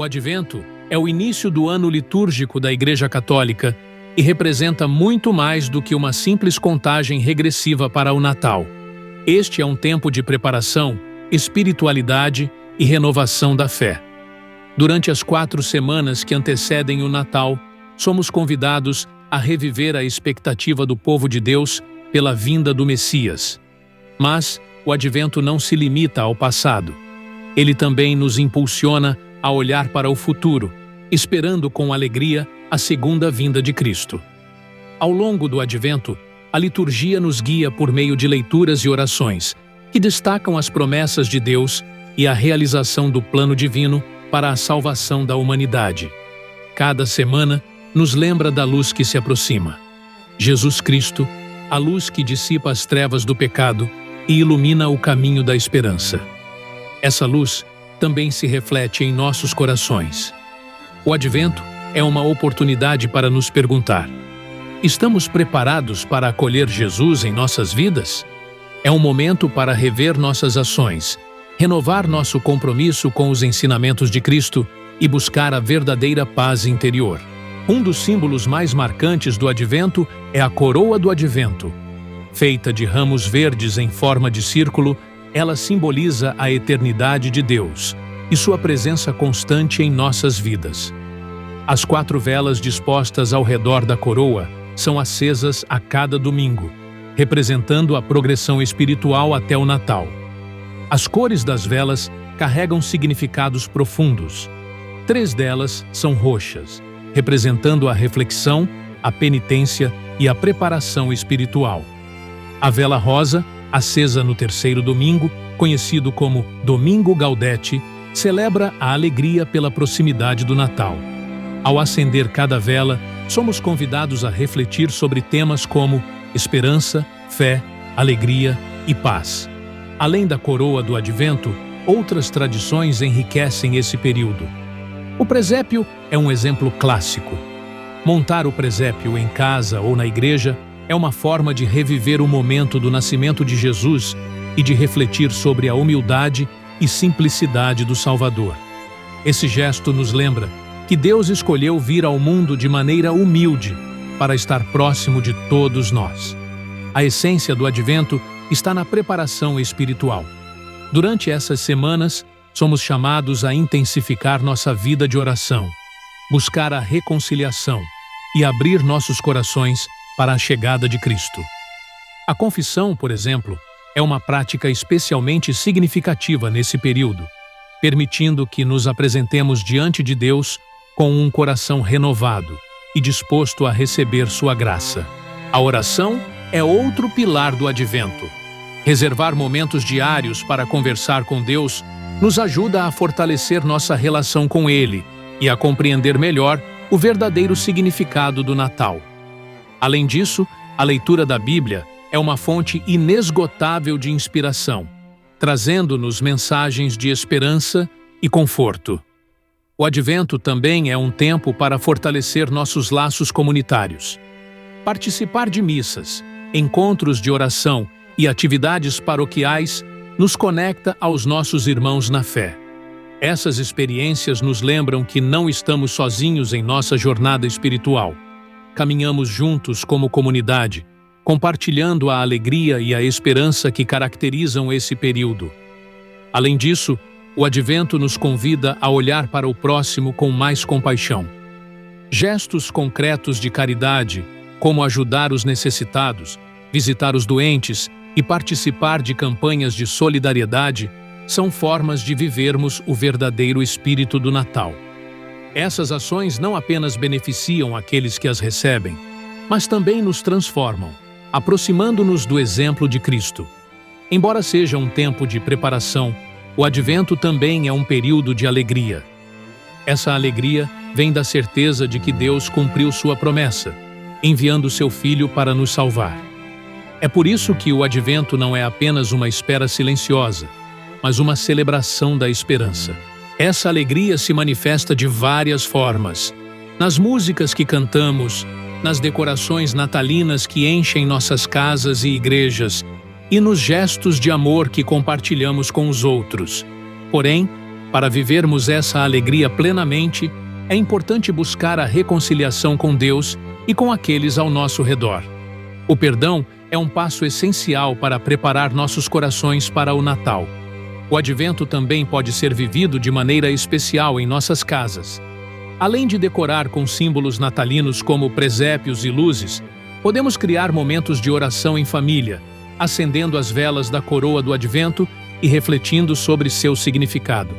O Advento é o início do ano litúrgico da Igreja Católica e representa muito mais do que uma simples contagem regressiva para o Natal. Este é um tempo de preparação, espiritualidade e renovação da fé. Durante as 4 semanas que antecedem o Natal, somos convidados a reviver a expectativa do povo de Deus pela vinda do Messias. Mas o Advento não se limita ao passado. Ele também nos impulsiona a olhar para o futuro, esperando com alegria a segunda vinda de Cristo. Ao longo do Advento, a liturgia nos guia por meio de leituras e orações, que destacam as promessas de Deus e a realização do plano divino para a salvação da humanidade. Cada semana nos lembra da luz que se aproxima. Jesus Cristo, a luz que dissipa as trevas do pecado e ilumina o caminho da esperança. Essa luz também se reflete em nossos corações. O Advento é uma oportunidade para nos perguntar: estamos preparados para acolher Jesus em nossas vidas? É um momento para rever nossas ações, renovar nosso compromisso com os ensinamentos de Cristo e buscar a verdadeira paz interior. Um dos símbolos mais marcantes do Advento é a coroa do Advento. Feita de ramos verdes em forma de círculo, ela simboliza a eternidade de Deus e sua presença constante em nossas vidas. As 4 velas dispostas ao redor da coroa são acesas a cada domingo, representando a progressão espiritual até o Natal. As cores das velas carregam significados profundos. 3 delas são roxas, representando a reflexão, a penitência e a preparação espiritual. A vela rosa, acesa no 3º domingo, conhecido como Domingo Gaudete, celebra a alegria pela proximidade do Natal. Ao acender cada vela, somos convidados a refletir sobre temas como esperança, fé, alegria e paz. Além da coroa do Advento, outras tradições enriquecem esse período. O presépio é um exemplo clássico. Montar o presépio em casa ou na igreja é uma forma de reviver o momento do nascimento de Jesus e de refletir sobre a humildade e simplicidade do Salvador. Esse gesto nos lembra que Deus escolheu vir ao mundo de maneira humilde para estar próximo de todos nós. A essência do Advento está na preparação espiritual. Durante essas semanas, somos chamados a intensificar nossa vida de oração, buscar a reconciliação e abrir nossos corações para a chegada de Cristo. A confissão, por exemplo, é uma prática especialmente significativa nesse período, permitindo que nos apresentemos diante de Deus com um coração renovado e disposto a receber sua graça. A oração é outro pilar do Advento. Reservar momentos diários para conversar com Deus nos ajuda a fortalecer nossa relação com Ele e a compreender melhor o verdadeiro significado do Natal. Além disso, a leitura da Bíblia é uma fonte inesgotável de inspiração, trazendo-nos mensagens de esperança e conforto. O Advento também é um tempo para fortalecer nossos laços comunitários. Participar de missas, encontros de oração e atividades paroquiais nos conecta aos nossos irmãos na fé. Essas experiências nos lembram que não estamos sozinhos em nossa jornada espiritual. Caminhamos juntos como comunidade, compartilhando a alegria e a esperança que caracterizam esse período. Além disso, o Advento nos convida a olhar para o próximo com mais compaixão. Gestos concretos de caridade, como ajudar os necessitados, visitar os doentes e participar de campanhas de solidariedade, são formas de vivermos o verdadeiro espírito do Natal. Essas ações não apenas beneficiam aqueles que as recebem, mas também nos transformam, aproximando-nos do exemplo de Cristo. Embora seja um tempo de preparação, o Advento também é um período de alegria. Essa alegria vem da certeza de que Deus cumpriu sua promessa, enviando seu Filho para nos salvar. É por isso que o Advento não é apenas uma espera silenciosa, mas uma celebração da esperança. Essa alegria se manifesta de várias formas, nas músicas que cantamos, nas decorações natalinas que enchem nossas casas e igrejas, e nos gestos de amor que compartilhamos com os outros. Porém, Para vivermos essa alegria plenamente, é importante buscar a reconciliação com Deus e com aqueles ao nosso redor. O perdão é um passo essencial para preparar nossos corações para o Natal. O Advento também pode ser vivido de maneira especial em nossas casas. Além de decorar com símbolos natalinos como presépios e luzes, podemos criar momentos de oração em família, acendendo as velas da coroa do Advento e refletindo sobre seu significado.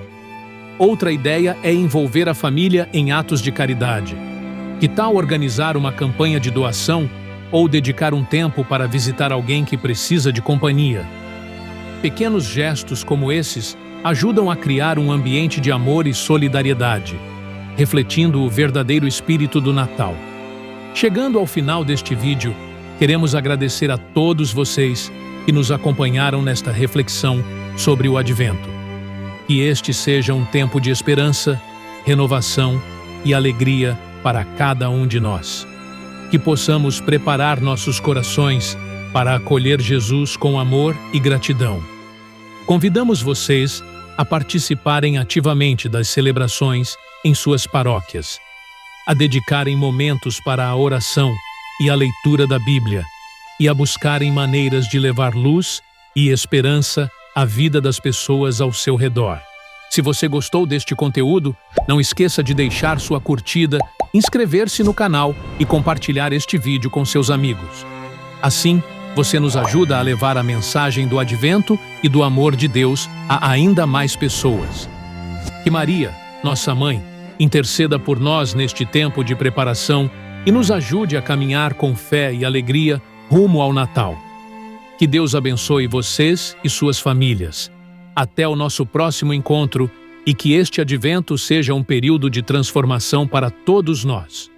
Outra ideia é envolver a família em atos de caridade. Que tal organizar uma campanha de doação ou dedicar um tempo para visitar alguém que precisa de companhia? Pequenos gestos como esses ajudam a criar um ambiente de amor e solidariedade, refletindo o verdadeiro espírito do Natal. Chegando ao final deste vídeo, queremos agradecer a todos vocês que nos acompanharam nesta reflexão sobre o Advento. Que este seja um tempo de esperança, renovação e alegria para cada um de nós. Que possamos preparar nossos corações para acolher Jesus com amor e gratidão. Convidamos vocês a participarem ativamente das celebrações em suas paróquias, a dedicarem momentos para a oração e a leitura da Bíblia e a buscarem maneiras de levar luz e esperança à vida das pessoas ao seu redor. Se você gostou deste conteúdo, não esqueça de deixar sua curtida, inscrever-se no canal e compartilhar este vídeo com seus amigos. Assim, você nos ajuda a levar a mensagem do Advento e do amor de Deus a ainda mais pessoas. Que Maria, nossa Mãe, interceda por nós neste tempo de preparação e nos ajude a caminhar com fé e alegria rumo ao Natal. Que Deus abençoe vocês e suas famílias. Até o nosso próximo encontro e que este Advento seja um período de transformação para todos nós.